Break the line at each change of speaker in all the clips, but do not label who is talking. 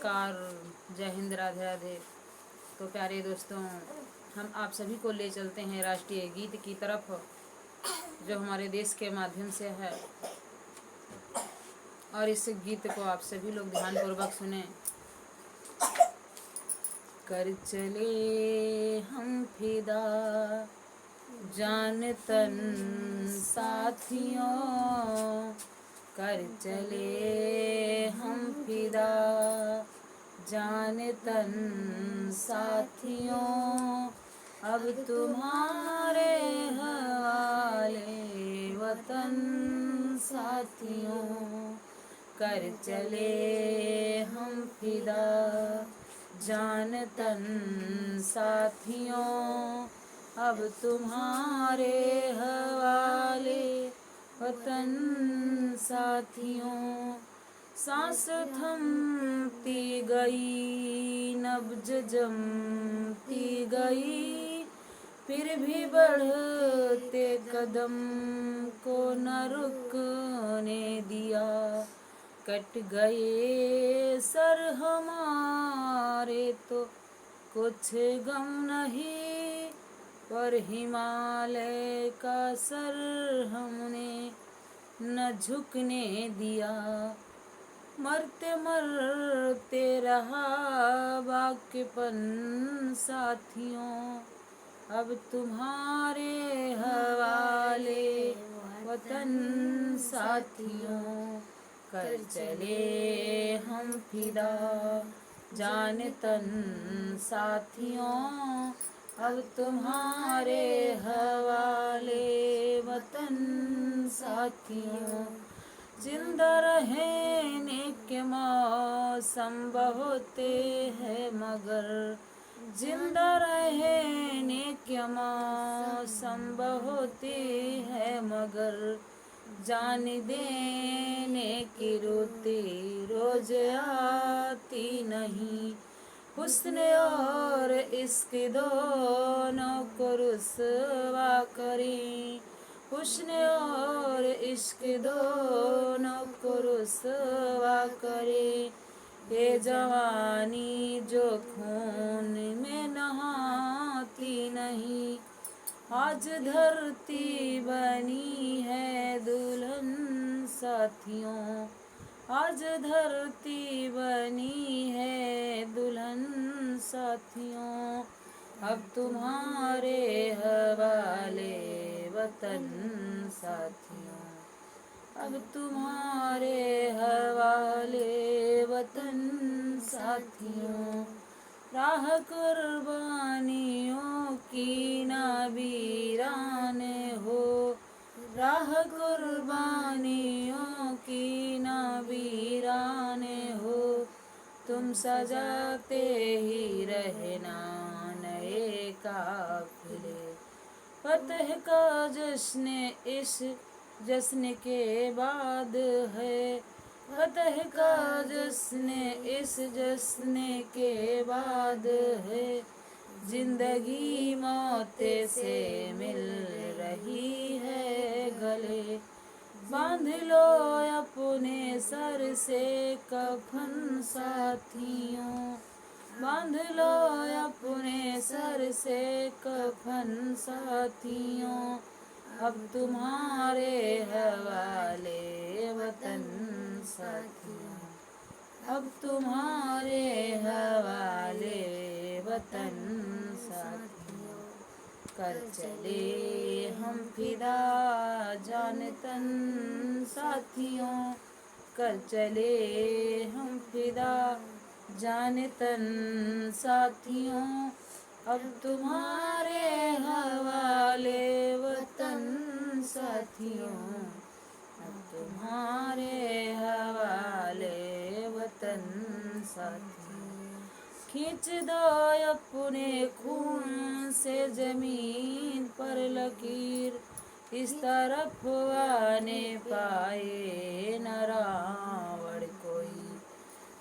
नमस्कार, जय हिंद, राधे राधे। तो प्यारे दोस्तों, हम आप सभी को ले चलते हैं राष्ट्रीय गीत की तरफ, जो हमारे देश के माध्यम से है। और इस गीत को आप सभी लोग ध्यानपूर्वक सुने। कर चले हम फिदा जान तन साथियों, कर चले हम फिदा जान तन साथियों, अब तुम्हारे हवाले वतन साथियों, कर चले हम फिदा जान तन साथियों, अब तुम्हारे हवाले वतन साथियों। सांस थमती गई, नब्ज जमती गई, फिर भी बढ़ते कदम को न रुकने दिया। कट गए सर हमारे तो कुछ गम नहीं, पर हिमालय का सर हमने न झुकने दिया। मरते मरते रहा बाकीपन साथियों, अब तुम्हारे हवाले वतन साथियों, कर चले हम फिदा जान तन साथियों, अब तुम्हारे हवाले वतन साथियों। जिंदा रहने के मौसम बहुते हैं मगर, जिंदा रहने के मौसम बहुते हैं मगर, जान देने की रोते रोज आती नहीं। हुस्न और इश्क दोनों को रुसवा करें, हुस्न और इश्क दोनों को रुसवा करे। ये जवानी जो खून में नहाती नहीं, आज धरती बनी है दुल्हन साथियों, आज धरती बनी है दुल्हन साथियों, अब तुम्हारे हवाले वतन साथियों, अब तुम्हारे हवाले वतन साथियों। राह कुर्बानियों की ना वीरान हो, राह कुर्बानियों की ना वीरान हो, तुम सजाते ही रहना नए काफिले। फतह का जश्न इस जश्न के बाद है, फतह का जश्न इस जश्न के बाद है, जिंदगी मौत से मिल रही है गले। बांध लो अपने सर से कफन साथियों, बांध लो अपने सर से कफन साथियों, अब तुम्हारे हवाले वतन साथियों, अब तुम्हारे हवाले वतन साथियों, कर चले हम फिदा जान तन साथियों, कर चले हम फिदा जान तन साथियों, अब तुम्हारे हवाले वतन साथियों, अब तुम्हारे हवाले वतन साथियों। खींच दो अपने खून से जमीन पर लकीर, इस तरफ आने पाए न रावण कोई।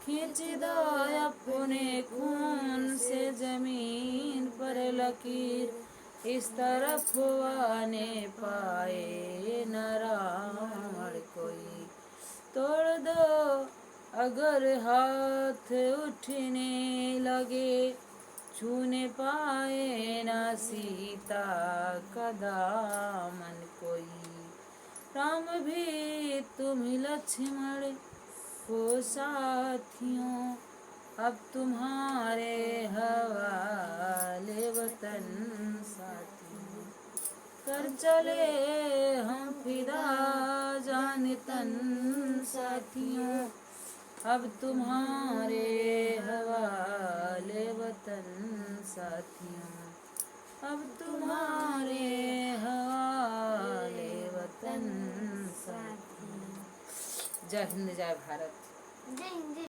खींच दो अपने खून से जमीन पर लकीर, इस तरफ आने पाए न रावण कोई। तोड़ दो अगर हाथ उठने लगे छूने पाए ना सीता का दामन कोई। राम भी तुम लक्ष्मण को साथियों, अब तुम्हारे हवाले वतन साथियों। कर चले हम फिदा जान तन साथियों, अब तुम्हारे हवाले वतन साथियों, अब तुम्हारे हवाले वतन साथियों। जय हिंद, जय भारत।
जय हिंद।